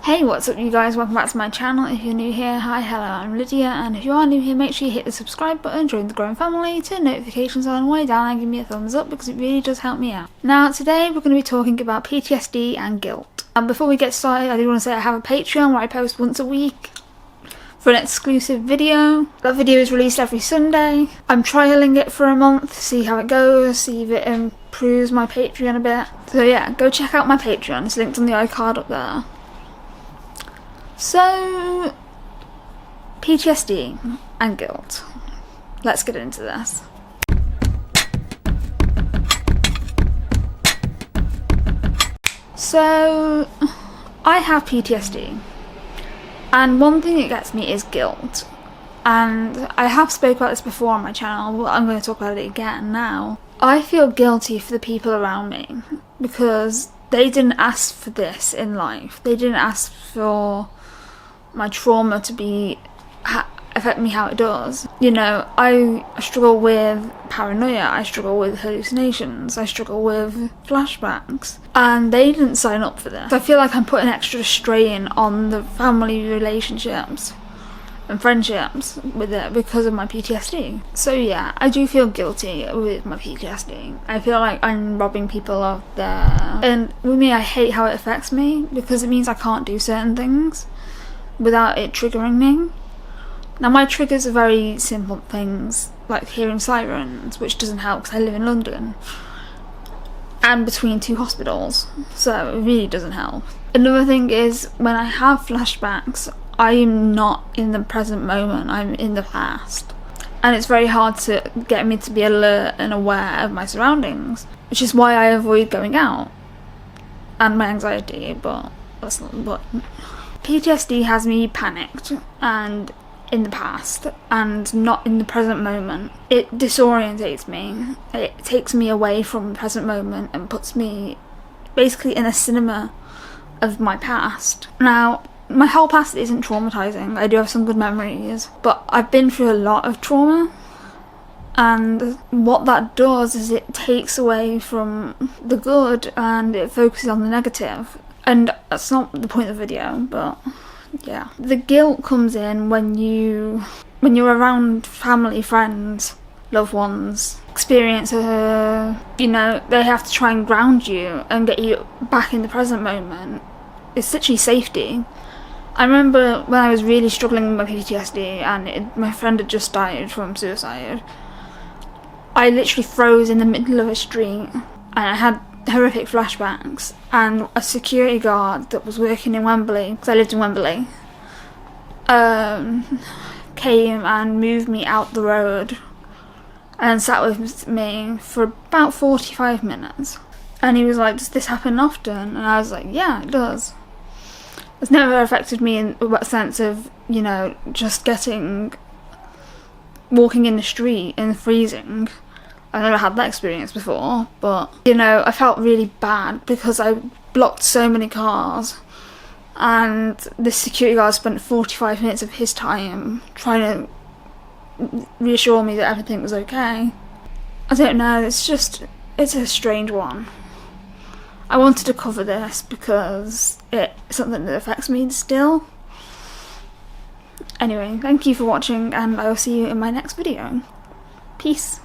Hey, what's up you guys, welcome back to my channel. If you're new here, hi, hello, I'm Lydia, and if you are new here, make sure you hit the subscribe button, join the growing family, turn notifications on, way down and give me a thumbs up because it really does help me out. Now today we're going to be talking about PTSD and guilt. And before we get started, I do want to say I have a Patreon where I post once a week for an exclusive video. That video is released every Sunday. I'm trialling it for a month, see how it goes, see if it improves my Patreon a bit. So yeah, go check out my Patreon, it's linked on the iCard up there. So, PTSD and guilt. Let's get into this. So, I have PTSD, and one thing that gets me is guilt. And I have spoke about this before on my channel, but I'm going to talk about it again now. I feel guilty for the people around me because they didn't ask for this in life. They didn't ask for my trauma to affect me how it does. You know, I struggle with paranoia, I struggle with hallucinations, I struggle with flashbacks, and they didn't sign up for this. I feel like I'm putting extra strain on the family relationships and friendships with it because of my PTSD. So yeah, I do feel guilty with my PTSD. I feel like I'm robbing people of their... And with me, I hate how it affects me because it means I can't do certain things without it triggering me. Now my triggers are very simple things, like hearing sirens, which doesn't help because I live in London and between two hospitals, so it really doesn't help. Another thing is when I have flashbacks, I am not in the present moment, I'm in the past, and it's very hard to get me to be alert and aware of my surroundings, which is why I avoid going out and my anxiety, but that's not important. PTSD has me panicked and in the past and not in the present moment. It disorientates me. It takes me away from the present moment and puts me basically in a cinema of my past. Now, my whole past isn't traumatizing. I do have some good memories, but I've been through a lot of trauma, and what that does is it takes away from the good and it focuses on the negative. And that's not the point of the video, but yeah. The guilt comes in when you're around family, friends, loved ones, experience you know, they have to try and ground you and get you back in the present moment. It's literally safety. I remember when I was really struggling with my PTSD and my friend had just died from suicide, I literally froze in the middle of a street and I had horrific flashbacks, and a security guard that was working in Wembley, because I lived in Wembley, came and moved me out the road and sat with me for about 45 minutes, and he was like, does this happen often? And I was like, yeah, it does. It's never affected me in a sense of, you know, just walking in the street and freezing. I've never had that experience before, but, you know, I felt really bad because I blocked so many cars, and the security guard spent 45 minutes of his time trying to reassure me that everything was okay. I don't know, it's a strange one. I wanted to cover this because it's something that affects me still. Anyway, thank you for watching, and I will see you in my next video. Peace.